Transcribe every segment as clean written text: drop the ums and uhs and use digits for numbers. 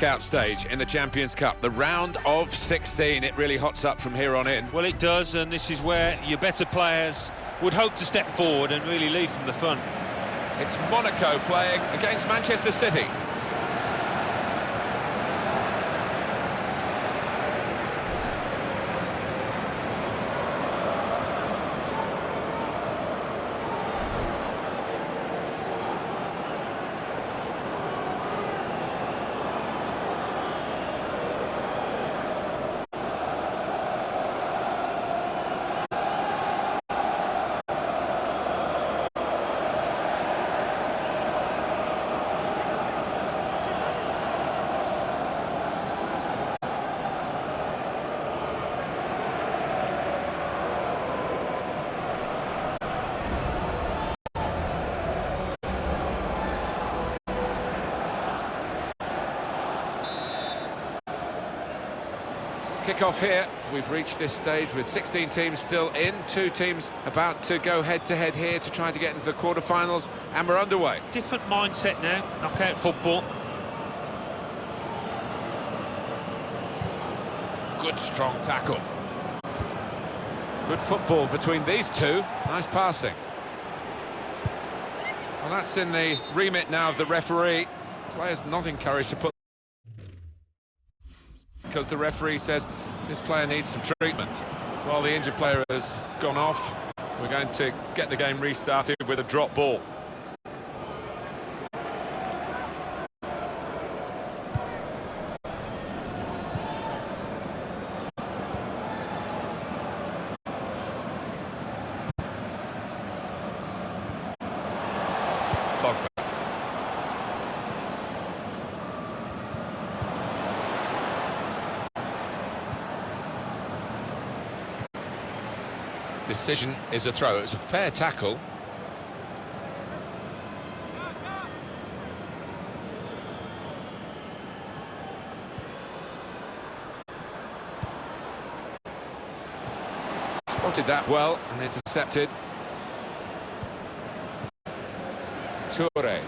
knockout stage in the Champions Cup, the round of 16. It really hots up from here on in. Well, it does, and this is where your better players would hope to step forward and really lead from the front. It's Monaco playing against Manchester City. Kick-off here. We've reached this stage with 16 teams still in, 2 teams about to go head-to-head here to try to get into the quarter-finals, and we're underway. Different mindset now, knockout football. Good strong tackle. Good football between these two. Nice passing. Well, that's in the remit now of the referee. Players not encouraged to put, because the referee says this player needs some treatment. While the injured player has gone off, we're going to get the game restarted with a drop ball. Pogba. Decision is a throw. It's a fair tackle. Spotted that well and intercepted. Toure.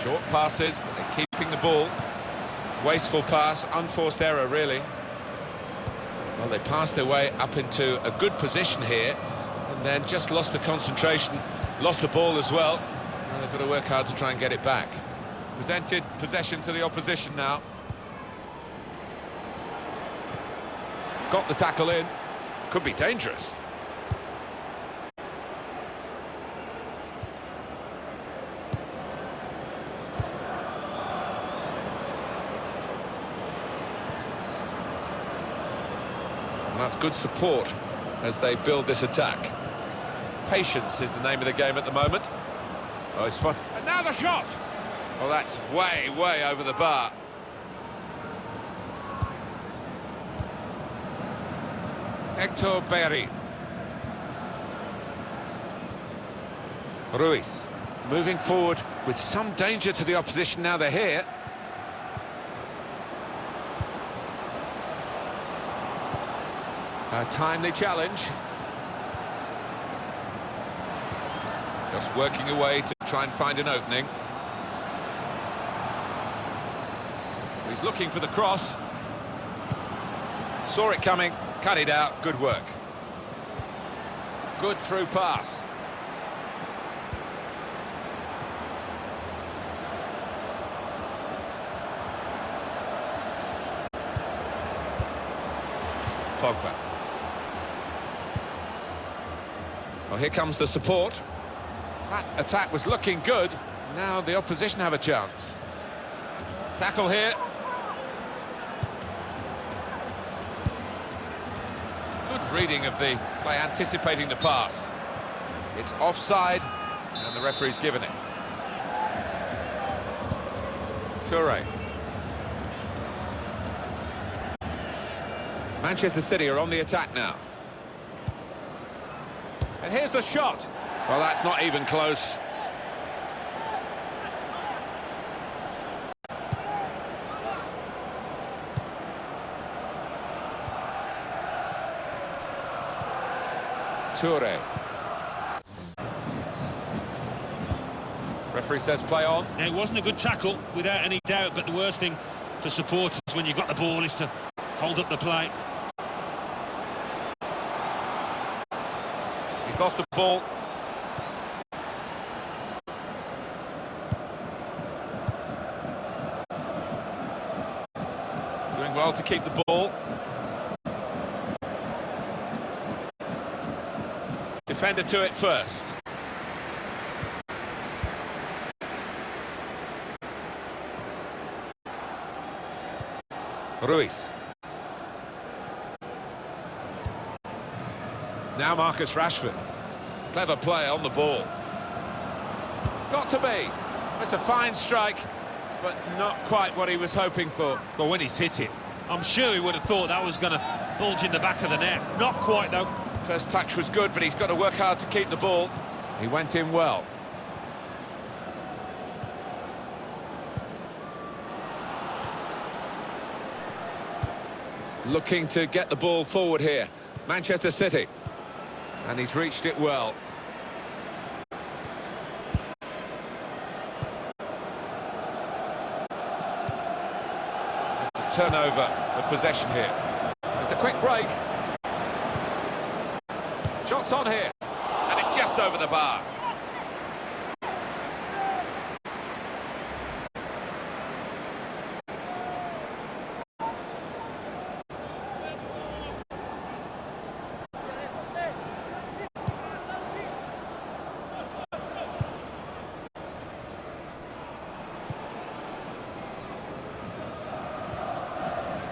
Short passes, but they're keeping the ball. Wasteful pass, unforced error really. Well, they passed their way up into a good position here and then just lost the concentration, lost the ball as well. And they've got to work hard to try and get it back. Presented possession to the opposition now. Got the tackle in. Could be dangerous. And that's good support as they build this attack. Patience is the name of the game at the moment. Oh, it's fun. And now the shot! Well, that's way, way over the bar. Hector Berry. Ruiz. Moving forward with some danger to the opposition now they're here. A timely challenge. Just working away to try and find an opening. He's looking for the cross. Saw it coming, cut it out, good work. Good through pass. Pogba. Well, here comes the support. That attack was looking good. Now the opposition have a chance. Tackle here. Good reading of the play, anticipating the pass. It's offside, and the referee's given it. Toure. Manchester City are on the attack now. And here's the shot. Well, that's not even close. Toure. Referee says play on. Now, it wasn't a good tackle, without any doubt, but the worst thing for supporters when you've got the ball is to hold up the play. He's lost the ball. Doing well to keep the ball. Defender to it first. Ruiz. Now Marcus Rashford. Clever play on the ball. Got to be. It's a fine strike, but not quite what he was hoping for. But when he's hit it, I'm sure he would have thought that was going to bulge in the back of the net. Not quite, though. First touch was good, but he's got to work hard to keep the ball. He went in well. Looking to get the ball forward here. Manchester City. And he's reached it well. It's a turnover of possession here. It's a quick break. Shots on here. And it's just over the bar.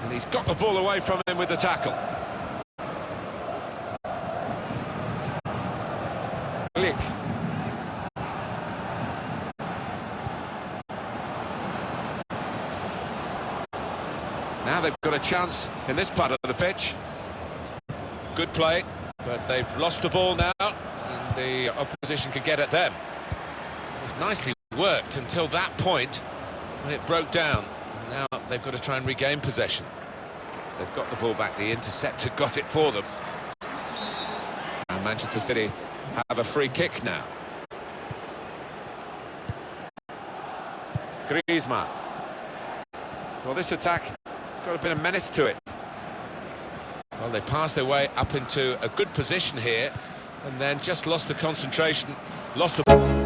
And he's got the ball away from him with the tackle. Click. Now they've got a chance in this part of the pitch. Good play, but they've lost the ball now, and the opposition can get at them. It was nicely worked until that point when it broke down. Now they've got to try and regain possession. They've got the ball back, the interceptor got it for them. And Manchester City have a free kick now. Griezmann. Well, this attack has got a bit of menace to it. Well, they passed their way up into a good position here, and then just lost the concentration, lost the...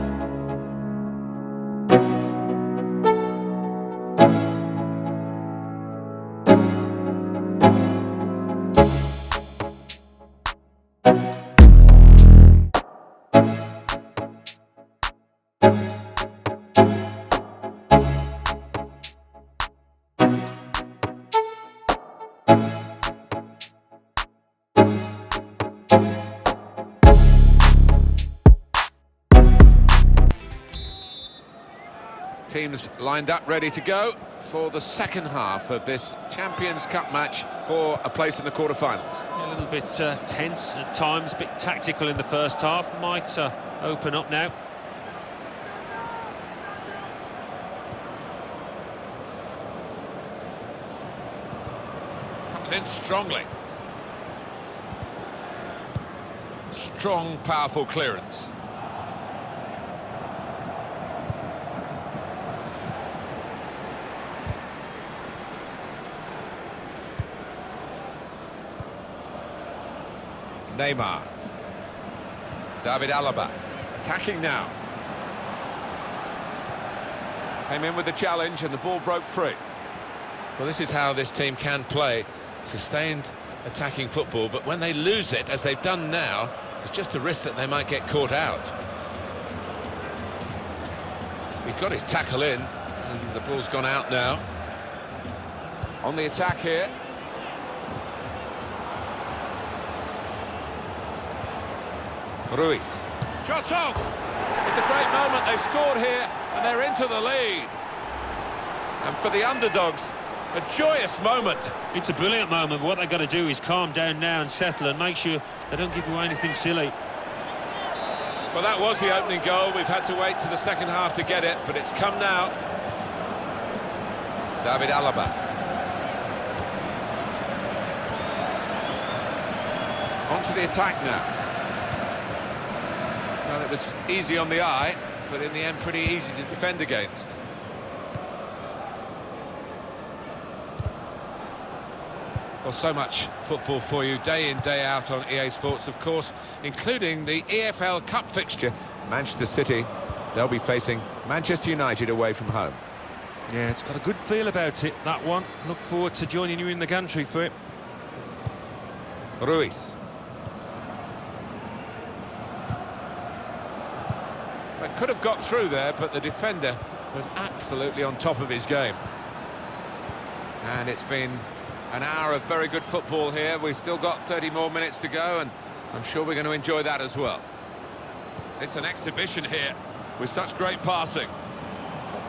Teams lined up, ready to go for the second half of this Champions Cup match for a place in the quarter-finals. A little bit tense at times, a bit tactical in the first half. Might open up now. Comes in strongly. Strong, powerful clearance. Neymar. David Alaba. Attacking now. Came in with the challenge and the ball broke free. Well, this is how this team can play. Sustained attacking football, but when they lose it, as they've done now, there's just a risk that they might get caught out. He's got his tackle in, and the ball's gone out now. On the attack here. Ruiz. Shots on! It's a great moment, they've scored here and they're into the lead. And for the underdogs, a joyous moment. It's a brilliant moment. What they've got to do is calm down now and settle and make sure they don't give away anything silly. Well, that was the opening goal. We've had to wait to the second half to get it, but it's come now. David Alaba. On to the attack now. Well, it was easy on the eye, but in the end pretty easy to defend against. Well, so much football for you day in, day out on EA Sports, of course, including the EFL Cup fixture. Manchester City, they'll be facing Manchester United away from home. Yeah, it's got a good feel about it, that one. Look forward to joining you in the gantry for it. Ruiz. They could have got through there, but the defender was absolutely on top of his game. And it's been an hour of very good football here. We've still got 30 more minutes to go, and I'm sure we're going to enjoy that as well. It's an exhibition here with such great passing.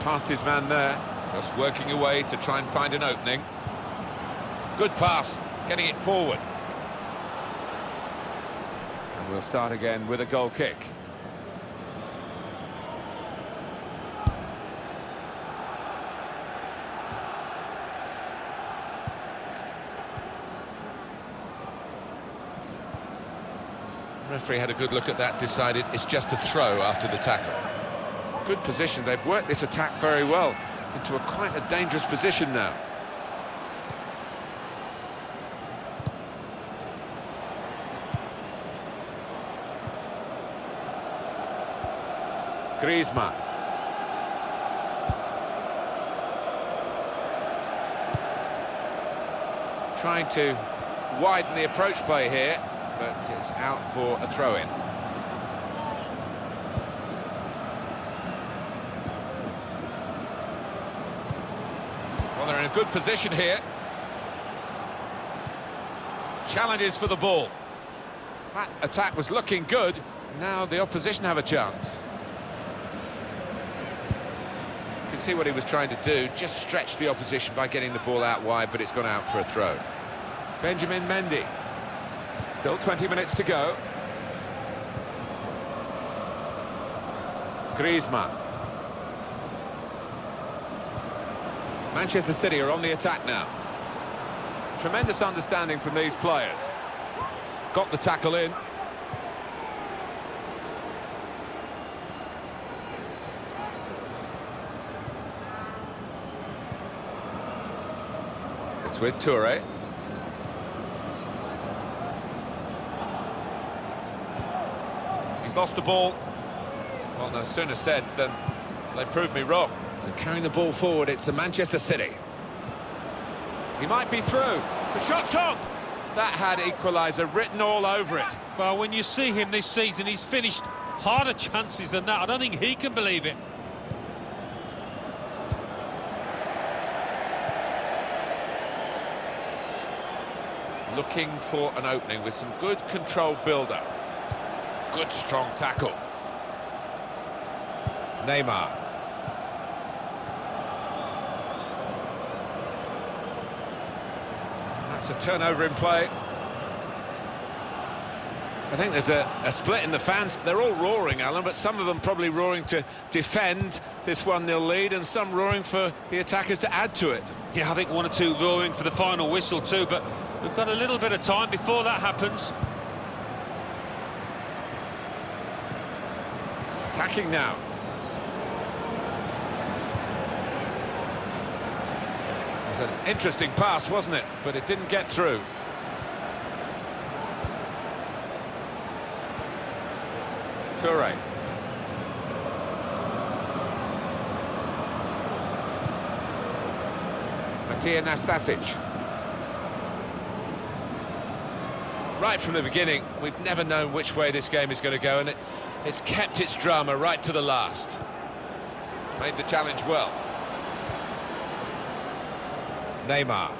Past his man there, just working away to try and find an opening. Good pass, getting it forward. And we'll start again with a goal kick. The referee had a good look at that, decided it's just a throw after the tackle. Good position, they've worked this attack very well into quite a dangerous position now. Griezmann. Trying to widen the approach play here, but it's out for a throw-in. Well, they're in a good position here. Challenges for the ball. That attack was looking good. Now the opposition have a chance. You can see what he was trying to do, just stretch the opposition by getting the ball out wide, but it's gone out for a throw. Benjamin Mendy. Still 20 minutes to go. Griezmann. Manchester City are on the attack now. Tremendous understanding from these players. Got the tackle in. It's with Toure. Lost the ball. Well, no sooner said than they proved me wrong. They're carrying the ball forward. It's the Manchester City. He might be through. The shot's on. That had equaliser written all over it. Well, when you see him this season, he's finished harder chances than that. I don't think he can believe it. Looking for an opening with some good controlled build-up. Good strong tackle. Neymar. That's a turnover in play. I think there's a split in the fans. They're all roaring, Alan, but some of them probably roaring to defend this 1-0 lead, and some roaring for the attackers to add to it. Yeah, I think one or two roaring for the final whistle too, but we've got a little bit of time before that happens. Attacking now. It was an interesting pass, wasn't it? But it didn't get through. Toure. Matija Nastasic. Right from the beginning, we've never known which way this game is going to go, and it's kept its drama right to the last. Made the challenge well. Neymar.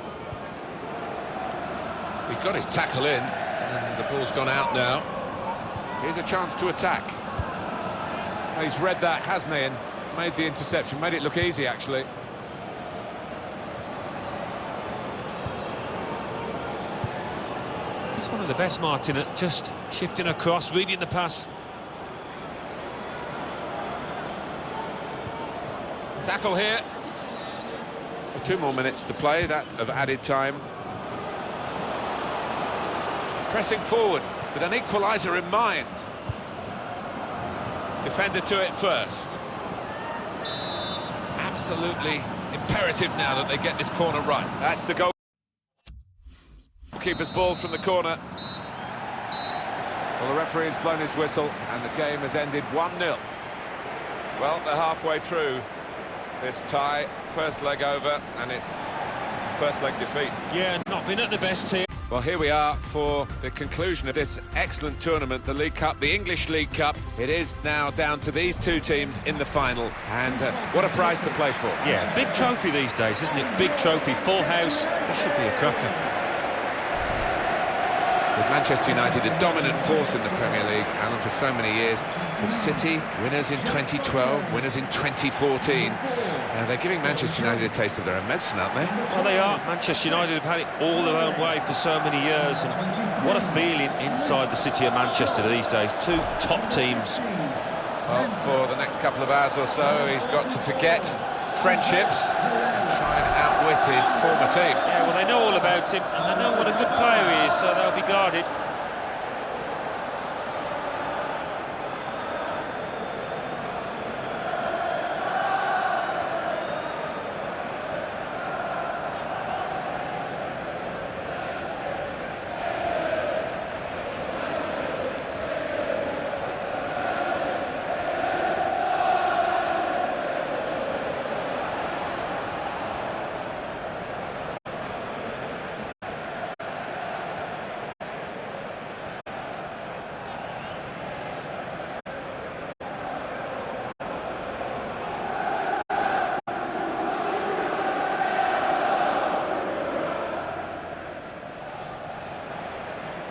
He's got his tackle in, and the ball's gone out now. Here's a chance to attack. He's read that, hasn't he, and made the interception, made it look easy, actually. He's one of the best, Martin, at just shifting across, reading the pass. Tackle here. 2 more minutes to play, that of added time. Pressing forward with an equaliser in mind. Defender to it first. Absolutely imperative now that they get this corner right. That's the goalkeeper's ball from the corner. Well, the referee has blown his whistle and the game has ended 1-0. Well, they're halfway through this tie. First leg over, and it's first leg defeat. Yeah, not been at the best here. Well, here we are for the conclusion of this excellent tournament, the League Cup, the English League Cup. It is now down to these two teams in the final, and what a prize to play for. Yeah, big trophy these days, isn't it? Big trophy, full house. It should be a cracker. With Manchester United a dominant force in the Premier League, and for so many years, the City, winners in 2012, winners in 2014. They're giving Manchester United a taste of their own medicine, aren't they? Well, they are. Manchester United have had it all their own way for so many years, and what a feeling inside the city of Manchester these days. Two top teams. Well, for the next couple of hours or so, he's got to forget friendships and try and outwit his former team. Yeah, well, they know all about him, and they know what a good player he is, so they'll be guarded.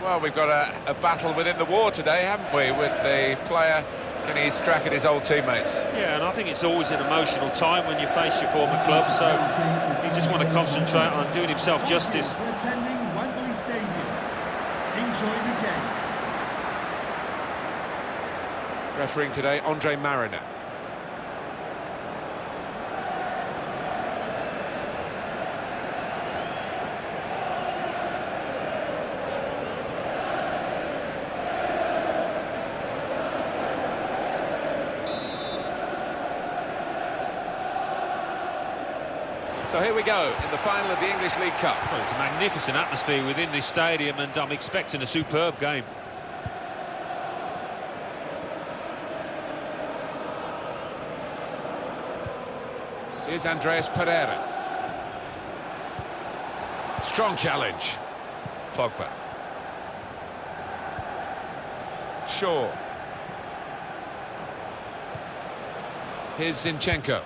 Well, we've got a battle within the war today, haven't we, with the player getting his crack at his old teammates. Yeah, and I think it's always an emotional time when you face your former club, so you just want to concentrate on doing himself justice. Attending Wembley Stadium. Enjoy the game. Refereeing today, Andre Mariner. So here we go, in the final of the English League Cup. Well, it's a magnificent atmosphere within this stadium, and I'm expecting a superb game. Here's Andreas Pereira. Strong challenge. Pogba. Shaw. Here's Zinchenko.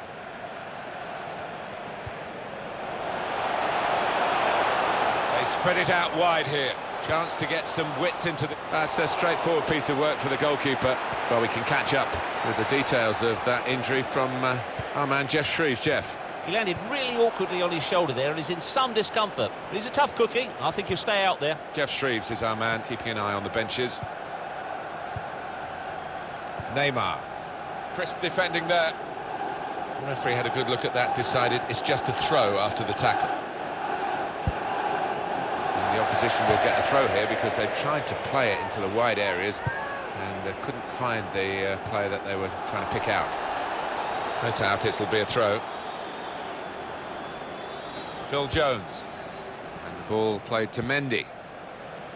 They spread it out wide here. Chance to get some width into the... That's a straightforward piece of work for the goalkeeper. Well, we can catch up with the details of that injury from our man Jeff Shreves. Jeff. He landed really awkwardly on his shoulder there and is in some discomfort. But he's a tough cookie. I think he'll stay out there. Jeff Shreves is our man, keeping an eye on the benches. Neymar. Crisp defending there. The referee had a good look at that, decided it's just a throw after the tackle. And the opposition will get a throw here because they tried to play it into the wide areas and couldn't find the player that they were trying to pick out. That's out, it'll be a throw. Phil Jones. And the ball played to Mendy.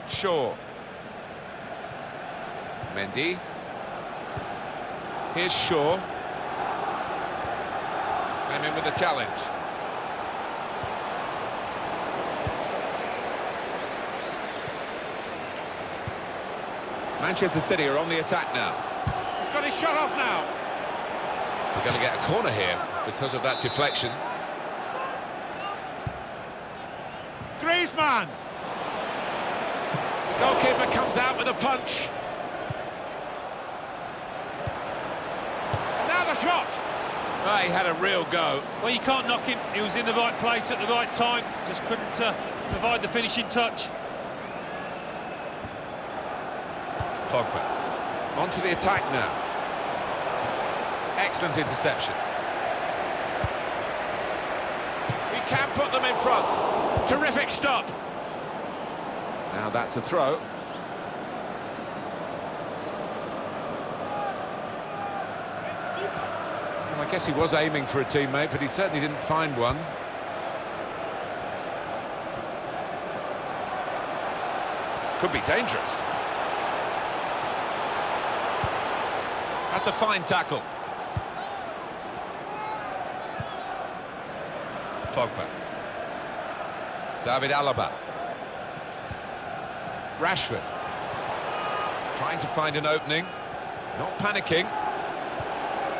Shaw. Mendy. Here's Shaw. Came in with a challenge. Manchester City are on the attack now. He's got his shot off now. We're going to get a corner here because of that deflection. Griezmann! The goalkeeper comes out with a punch. Now the shot! Oh, he had a real go. Well, you can't knock him. He was in the right place at the right time. Just couldn't provide the finishing touch. Pogba. On to the attack now. Excellent interception. He can put them in front. Terrific stop. Now that's a throw. I guess he was aiming for a teammate, but he certainly didn't find one. Could be dangerous. That's a fine tackle. Pogba. David Alaba. Rashford. Trying to find an opening. Not panicking.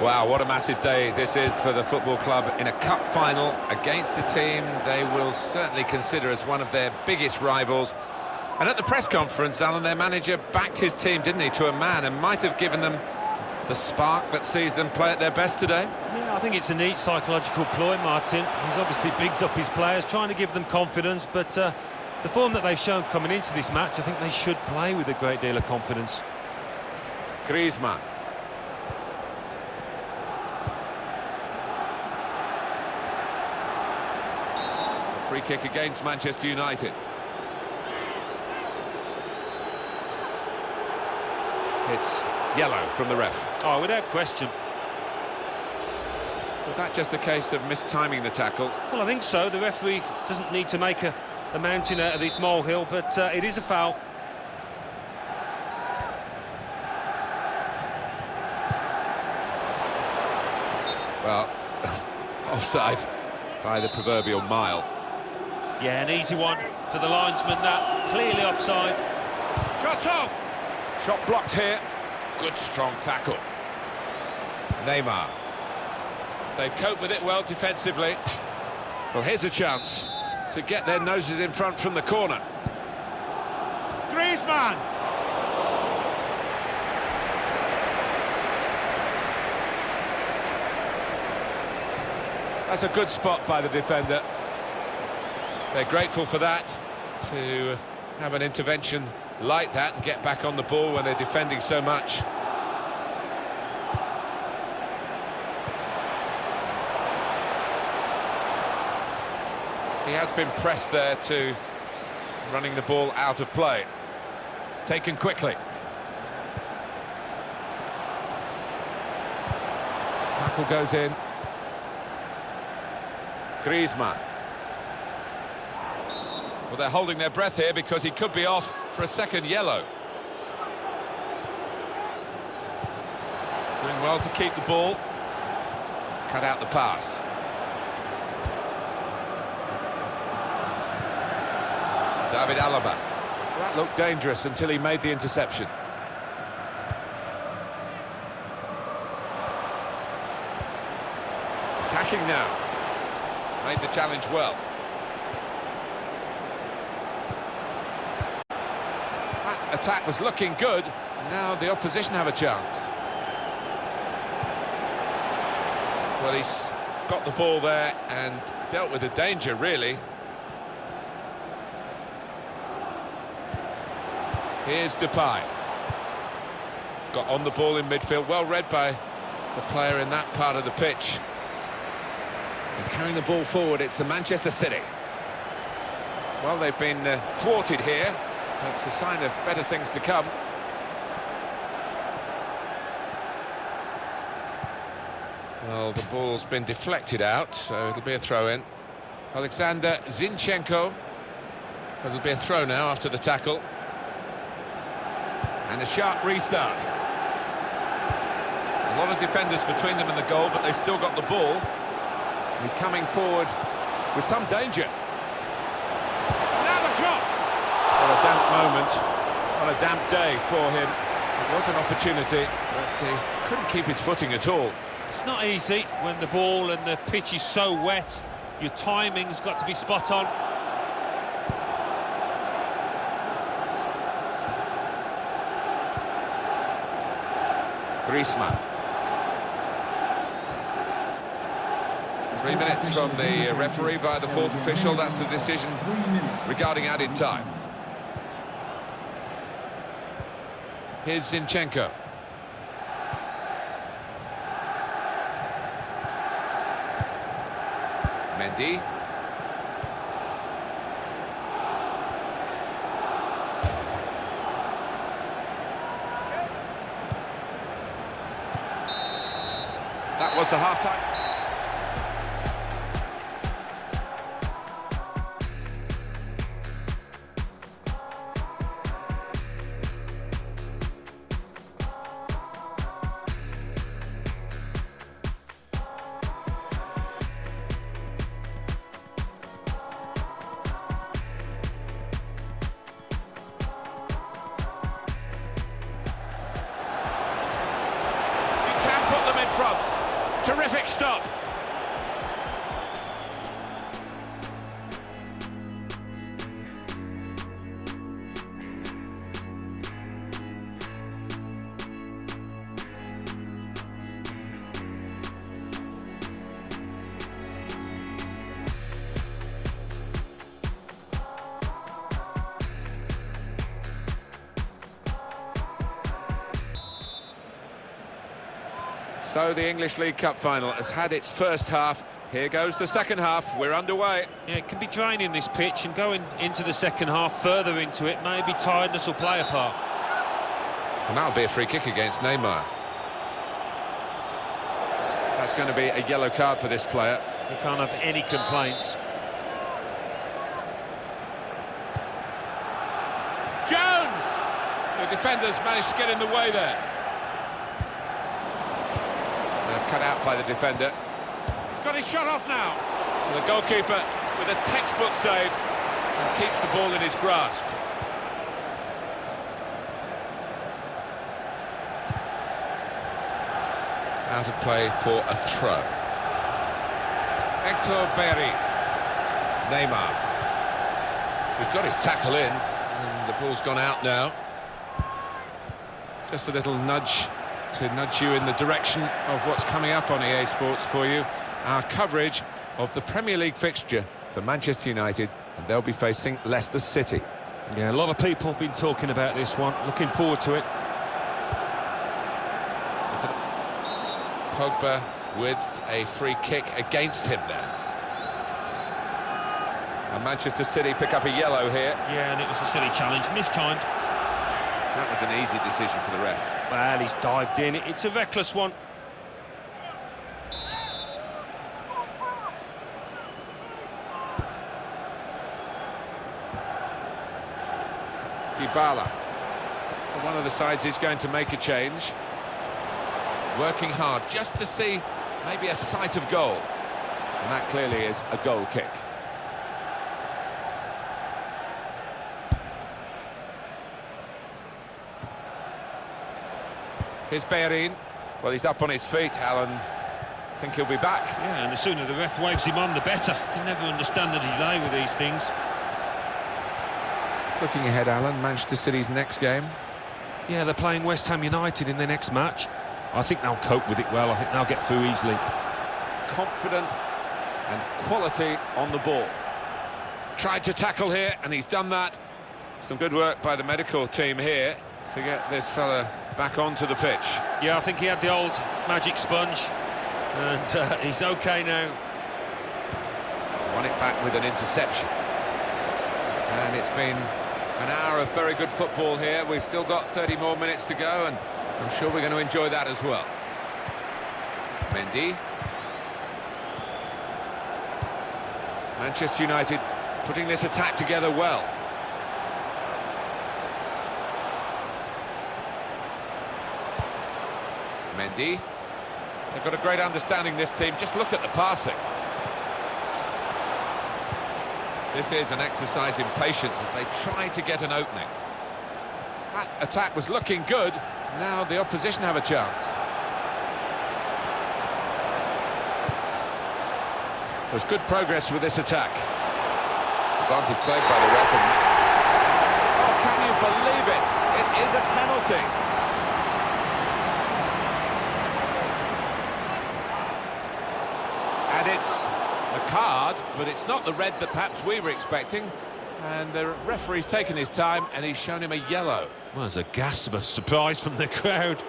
Wow, what a massive day this is for the football club in a cup final against a team they will certainly consider as one of their biggest rivals. And at the press conference, Alan, their manager backed his team, didn't he, to a man, and might have given them the spark that sees them play at their best today. Yeah, I think it's a neat psychological ploy, Martin. He's obviously bigged up his players, trying to give them confidence, but the form that they've shown coming into this match, I think they should play with a great deal of confidence. Griezmann. Free kick against Manchester United. It's yellow from the ref. Oh, without question. Was that just a case of mistiming the tackle? Well, I think so. The referee doesn't need to make a mountain out of this molehill, but it is a foul. Well, offside by the proverbial mile. Yeah, an easy one for the linesman, that. Clearly offside. Shot off! Shot blocked here. Good strong tackle. Neymar. They've coped with it well defensively. Well, here's a chance to get their noses in front from the corner. Griezmann! That's a good spot by the defender. They're grateful for that, to have an intervention like that and get back on the ball when they're defending so much. He has been pressed there to running the ball out of play. Taken quickly. Tackle goes in. Griezmann. Well, they're holding their breath here because he could be off for a second yellow. Doing well to keep the ball. Cut out the pass. David Alaba. That looked dangerous until he made the interception. Attacking now. Made the challenge well. That attack was looking good. Now the opposition have a chance. Well, he's got the ball there and dealt with the danger, really. Here's Depay. Got on the ball in midfield, well read by the player in that part of the pitch. And carrying the ball forward, it's the Manchester City. Well, they've been thwarted here. It's a sign of better things to come. Well, the ball's been deflected out, so it'll be a throw-in. Alexander Zinchenko. It'll be a throw now after the tackle. And a sharp restart. A lot of defenders between them and the goal, but they've still got the ball. He's coming forward with some danger. Now the shot! What a damp moment, on a damp day for him. It was an opportunity, but he couldn't keep his footing at all. It's not easy when the ball and the pitch is so wet. Your timing's got to be spot on. Griezmann. 3 minutes from the referee via the fourth official. That's the decision regarding added time. Here's Zinchenko. Mendy. That was the half-time. Front. Terrific stop. So the English League Cup final has had its first half. Here goes the second half. We're underway. Yeah, it can be draining, this pitch, and going into the second half, further into it, maybe tiredness will play a part. And that'll be a free kick against Neymar. That's going to be a yellow card for this player. You can't have any complaints. Jones! The defenders managed to get in the way there. Cut out by the defender. He's got his shot off now. And the goalkeeper with a textbook save and keeps the ball in his grasp. Out of play for a throw. Hector Bellerin. Neymar. He's got his tackle in, and the ball's gone out now. Just a little nudge to nudge you in the direction of what's coming up on EA Sports for you. Our coverage of the Premier League fixture for Manchester United, and they'll be facing Leicester City. Yeah, a lot of people have been talking about this one. Looking forward to it. Pogba with a free kick against him there. And Manchester City pick up a yellow here. Yeah, and it was a silly challenge, mistimed. That was an easy decision for the ref. Well, he's dived in. It's a reckless one. Dybala. One of the sides is going to make a change. Working hard just to see maybe a sight of goal. And that clearly is a goal kick. Here's Bellerin. Well, he's up on his feet, Alan. I think he'll be back. Yeah, and the sooner the ref waves him on, the better. You can never understand the delay with these things. Looking ahead, Alan, Manchester City's next game. Yeah, they're playing West Ham United in their next match. I think they'll cope with it well. I think they'll get through easily. Confident and quality on the ball. Tried to tackle here, and he's done that. Some good work by the medical team here to get this fella back onto the pitch. Yeah, I think he had the old magic sponge, and he's okay now. Won it back with an interception. And it's been an hour of very good football here. We've still got 30 more minutes to go, and I'm sure we're going to enjoy that as well. Mendy. Manchester United putting this attack together well. Mendy. They've got a great understanding, this team. Just look at the passing. This is an exercise in patience as they try to get an opening. That attack was looking good. Now the opposition have a chance. There's good progress with this attack. Advantage played by the referee. Oh, can you believe it? It is a penalty. And it's a card, but it's not the red that perhaps we were expecting. And the referee's taken his time, and he's shown him a yellow. Well, there's a gasp of surprise from the crowd.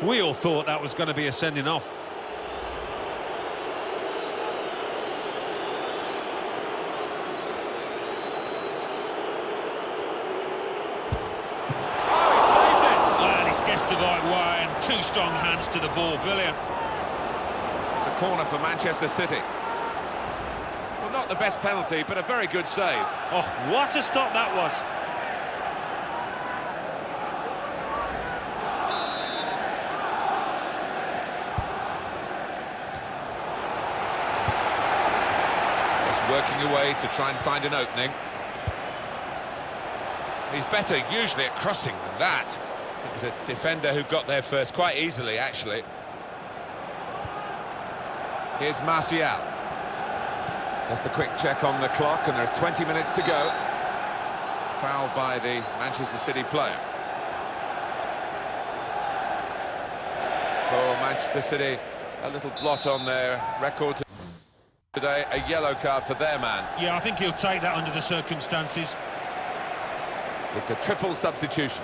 We all thought that was going to be a sending off. Oh, he saved it! Well, he's guessed the right way, and two strong hands to the ball. Brilliant. corner for Manchester City. Well, not the best penalty, but a very good save. Oh, what a stop that was. Just working away to try and find an opening. He's better usually at crossing than that. It was a defender who got there first, quite easily, actually. Here's Martial. Just a quick check on the clock, and there are 20 minutes to go. Foul by the Manchester City player. For Manchester City, a little blot on their record today, a yellow card for their man. Yeah, I think he'll take that under the circumstances. It's a triple substitution.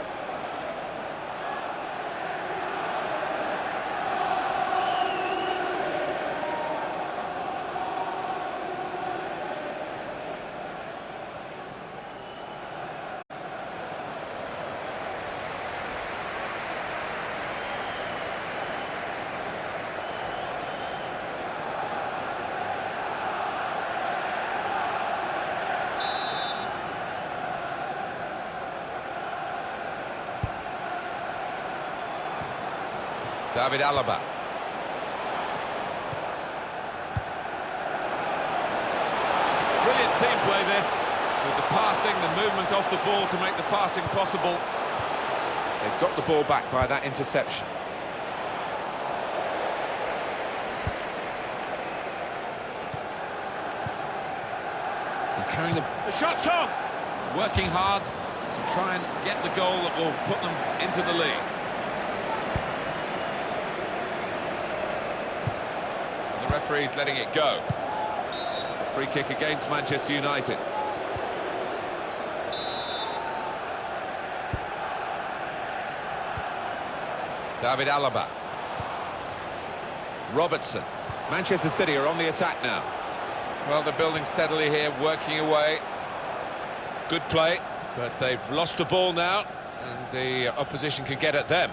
David Alaba. Brilliant team play this, with the passing, the movement off the ball to make the passing possible. They've got the ball back by that interception. And carrying The shot's on! working hard to try and get the goal that will put them into the lead. The referee's letting it go. A free kick against Manchester United. David Alaba. Robertson. Manchester City are on the attack now. Well, they're building steadily here, working away. Good play, but they've lost the ball now, and the opposition can get at them.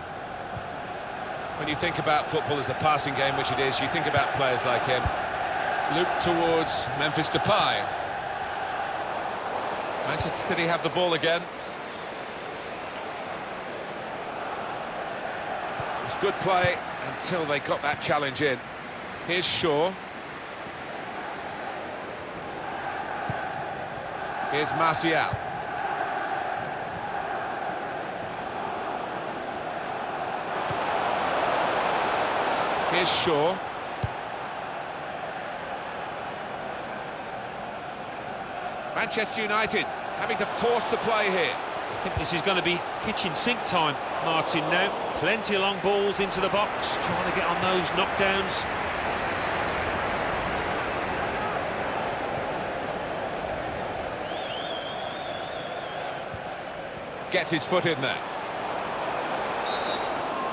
When you think about football as a passing game, which it is, you think about players like him. Loop towards Memphis Depay. Manchester City have the ball again. It was good play until they got that challenge in. Here's Shaw. Here's Martial. Here's Shaw. Manchester United having to force the play here. I think this is going to be kitchen sink time, Martin, now. Plenty of long balls into the box, trying to get on those knockdowns. Gets his foot in there.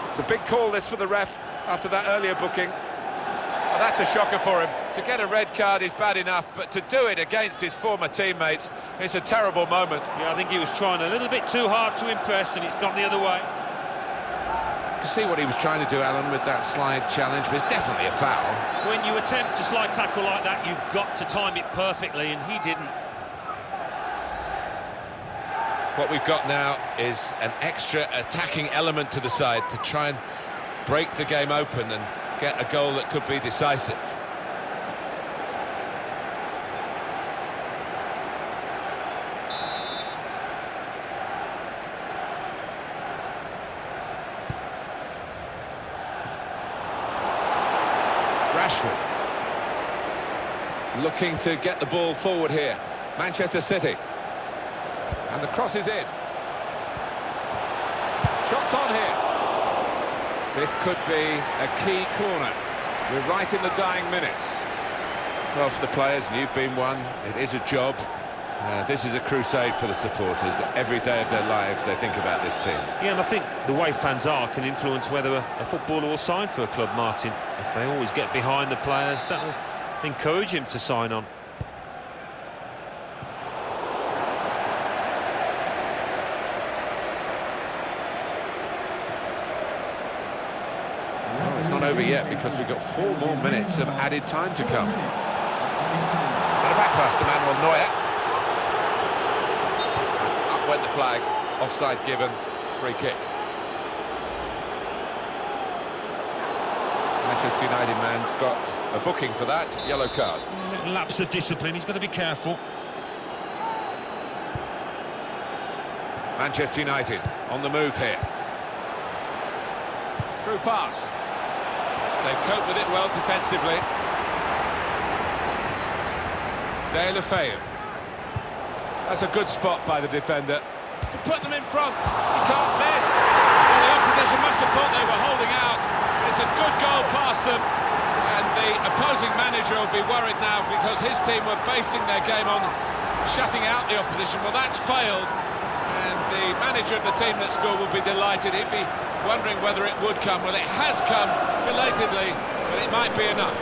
It's a big call, this, for the ref after that earlier booking. Well, that's a shocker for him. To get a red card is bad enough, but to do it against his former teammates, it's a terrible moment. Yeah, I think he was trying a little bit too hard to impress, and it's gone the other way. You can see what he was trying to do, Alan, with that slide challenge, but it's definitely a foul. When you attempt a slide tackle like that, you've got to time it perfectly, and he didn't. What we've got now is an extra attacking element to the side to try and break the game open and get a goal that could be decisive. Rashford looking to get the ball forward here. Manchester City. And the cross is in. Shots on here. This could be a key corner. We're right in the dying minutes. Well, for the players, and you've been one, it is a job. This is a crusade for the supporters, that every day of their lives they think about this team. Yeah, and I think the way fans are can influence whether a footballer will sign for a club, Martin. If they always get behind the players, that will encourage him to sign on. not over yet because we've got 4 more minutes of added time to come. And a back pass to Manuel Neuer. Up went the flag, offside given, free kick. Manchester United man's got a booking for that, yellow card. A little lapse of discipline, he's got to be careful. Manchester United on the move here. Through pass. They've coped with it well defensively. De La Feu. That's a good spot by the defender. To put them in front. He can't miss. Well, the opposition must have thought they were holding out. It's a good goal past them. And the opposing manager will be worried now because his team were basing their game on shutting out the opposition. Well, that's failed. And the manager of the team that scored will be delighted. He'd be wondering whether it would come. Well, it has come belatedly, but it might be enough.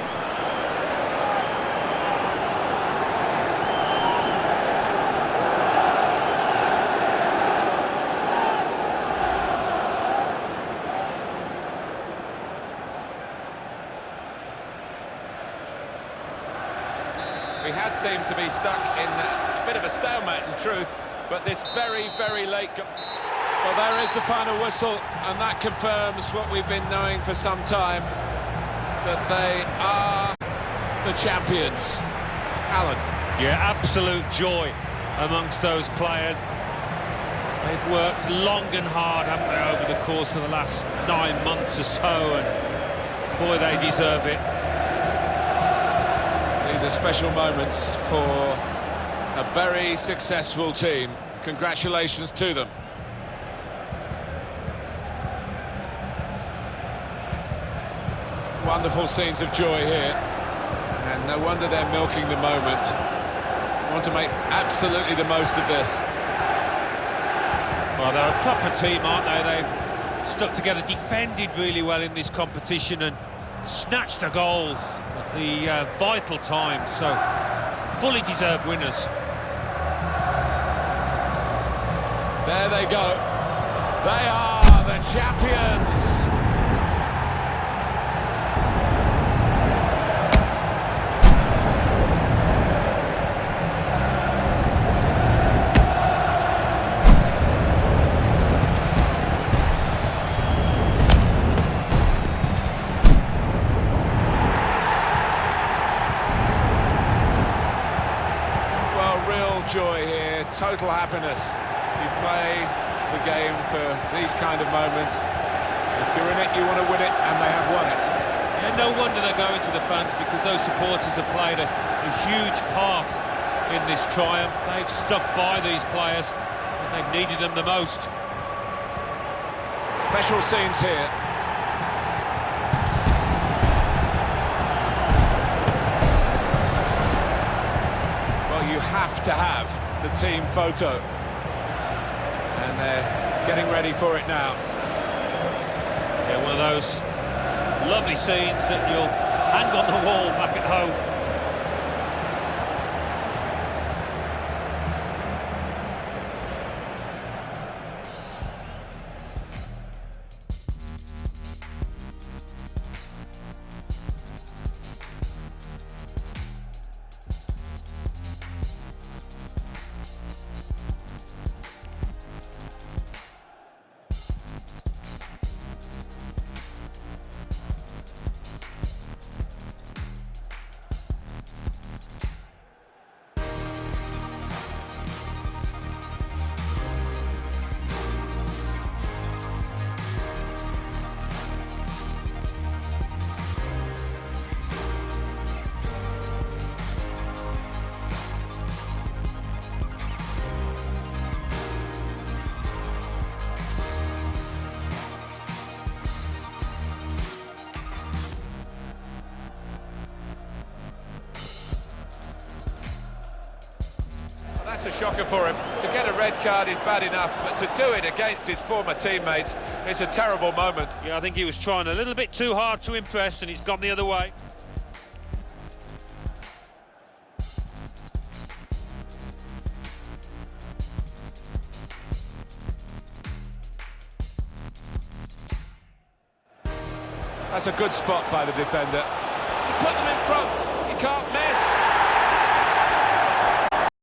We had seemed to be stuck in a bit of a stalemate in truth, but this very, very late... Well, there is the final whistle, and that confirms what we've been knowing for some time, that they are the champions. Alan. Yeah, absolute joy amongst those players. They've worked long and hard, haven't they, over the course of the last 9 months or so, and boy, they deserve it. These are special moments for a very successful team. Congratulations to them. Wonderful scenes of joy here, and no wonder they're milking the moment. Want to make absolutely the most of this. Well, they're a proper team, aren't they? They've stuck together, defended really well in this competition and snatched the goals at the vital times, so fully deserved winners. There they go. They are the champions. Joy here, total happiness. You play the game for these kind of moments. If you're in it, you want to win it, and they have won it. Yeah, no wonder they're going to the fans, because those supporters have played a huge part in this triumph. They've stuck by these players, and they've needed them the most. Special scenes here. You have to have the team photo, and they're getting ready for it now. Yeah, one of those lovely scenes that you'll hang on the wall back at home. That's a shocker for him. To get a red card is bad enough, but to do it against his former teammates, it's a terrible moment. Yeah, I think he was trying a little bit too hard to impress, and it's gone the other way. That's a good spot by the defender. He put them in front. He can't miss.